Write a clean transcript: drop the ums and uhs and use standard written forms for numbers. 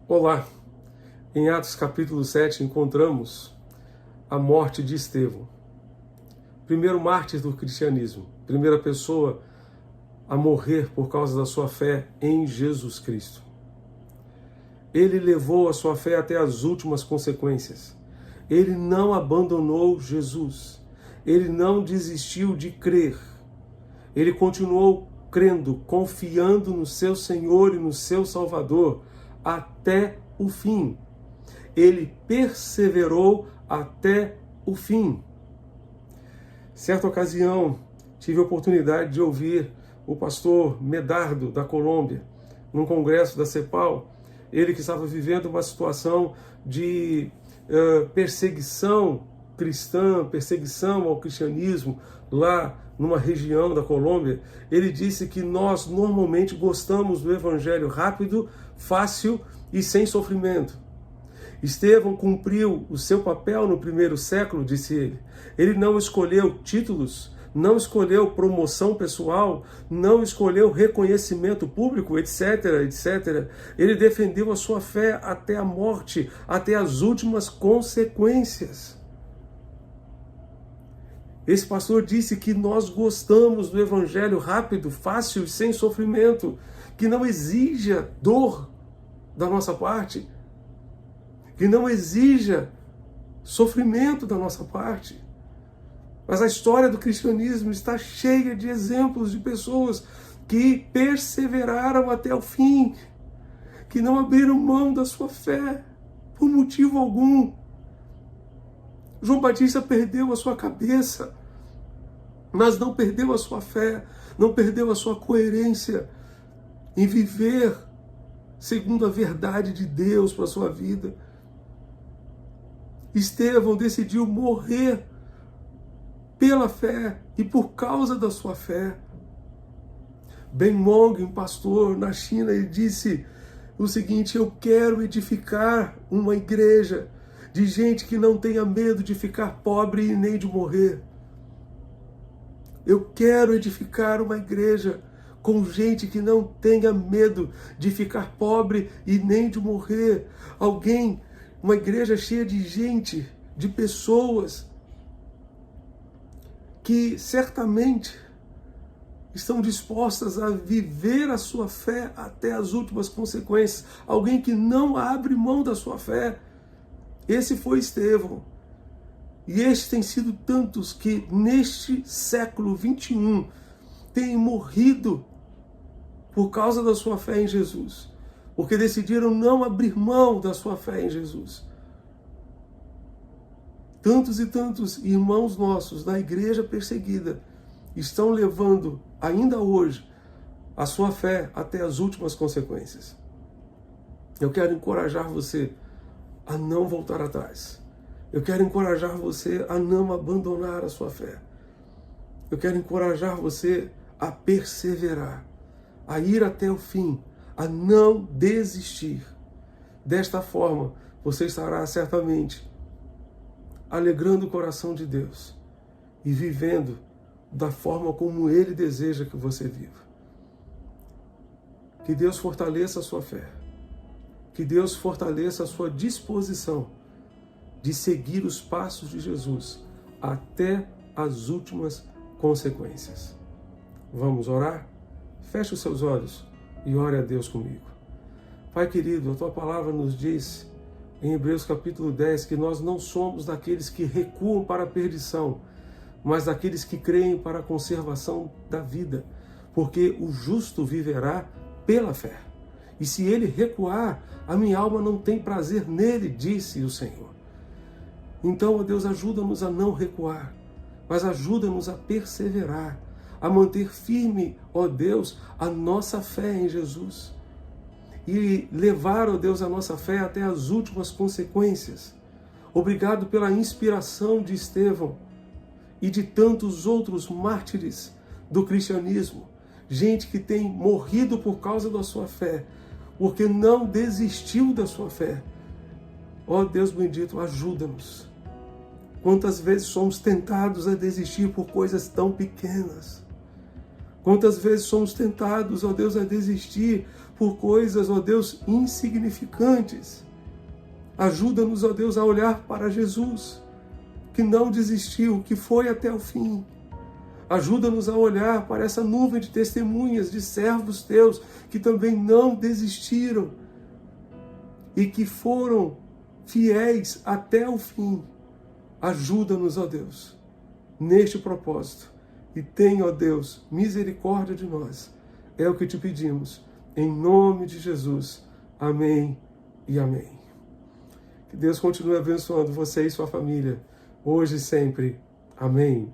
Olá! Em Atos capítulo 7 encontramos a morte de Estevão, primeiro mártir do cristianismo, primeira pessoa a morrer por causa da sua fé em Jesus Cristo. Ele levou a sua fé até as últimas consequências. Ele não abandonou Jesus. Ele não desistiu de crer. Ele continuou crendo, confiando no seu Senhor e no seu Salvador até o fim. Ele perseverou até o fim. Certa ocasião, tive a oportunidade de ouvir o pastor Medardo, da Colômbia, num congresso da CEPAL, ele que estava vivendo uma situação de perseguição cristã, perseguição ao cristianismo, lá numa região da Colômbia. Ele disse que nós normalmente gostamos do evangelho rápido, fácil e sem sofrimento. Estevão cumpriu o seu papel no primeiro século, disse ele. Ele não escolheu títulos, não escolheu promoção pessoal, não escolheu reconhecimento público, etc, etc. Ele defendeu a sua fé até a morte, até as últimas consequências. Esse pastor disse que nós gostamos do evangelho rápido, fácil e sem sofrimento, que não exija dor da nossa parte, que não exija sofrimento da nossa parte. Mas a história do cristianismo está cheia de exemplos de pessoas que perseveraram até o fim, que não abriram mão da sua fé por motivo algum. João Batista perdeu a sua cabeça, mas não perdeu a sua fé, não perdeu a sua coerência em viver segundo a verdade de Deus para a sua vida. Estevão decidiu morrer pela fé e por causa da sua fé. Ben Mong, um pastor na China, ele disse o seguinte: eu quero edificar uma igreja de gente que não tenha medo de ficar pobre e nem de morrer. Eu quero edificar uma igreja com gente que não tenha medo de ficar pobre e nem de morrer. Uma igreja cheia de gente, de pessoas que certamente estão dispostas a viver a sua fé até as últimas consequências. Alguém que não abre mão da sua fé. Esse foi Estevão. E estes têm sido tantos que neste século 21 têm morrido por causa da sua fé em Jesus, porque decidiram não abrir mão da sua fé em Jesus. Tantos e tantos irmãos nossos da igreja perseguida estão levando, ainda hoje, a sua fé até as últimas consequências. Eu quero encorajar você a não voltar atrás. Eu quero encorajar você a não abandonar a sua fé. Eu quero encorajar você a perseverar, a ir até o fim, a não desistir. Desta forma, você estará certamente alegrando o coração de Deus e vivendo da forma como Ele deseja que você viva. Que Deus fortaleça a sua fé. Que Deus fortaleça a sua disposição de seguir os passos de Jesus até as últimas consequências. Vamos orar? Feche os seus olhos e ore a Deus comigo. Pai querido, a Tua palavra nos diz em Hebreus capítulo 10 que nós não somos daqueles que recuam para a perdição, mas daqueles que creem para a conservação da vida, porque o justo viverá pela fé. E se ele recuar, a minha alma não tem prazer nele, disse o Senhor. Então, ó Deus, ajuda-nos a não recuar, mas ajuda-nos a perseverar, a manter firme, ó Deus, a nossa fé em Jesus e levar, ó Deus, a nossa fé até as últimas consequências. Obrigado pela inspiração de Estevão e de tantos outros mártires do cristianismo, gente que tem morrido por causa da sua fé, porque não desistiu da sua fé. Ó Deus bendito, ajuda-nos. Quantas vezes somos tentados a desistir por coisas tão pequenas, Quantas vezes somos tentados, ó Deus, a desistir por coisas, ó Deus, insignificantes. Ajuda-nos, ó Deus, a olhar para Jesus, que não desistiu, que foi até o fim. Ajuda-nos a olhar para essa nuvem de testemunhas, de servos teus, que também não desistiram e que foram fiéis até o fim. Ajuda-nos, ó Deus, neste propósito. E tenha, ó Deus, misericórdia de nós. É o que te pedimos. Em nome de Jesus. Amém e amém. Que Deus continue abençoando você e sua família, hoje e sempre. Amém.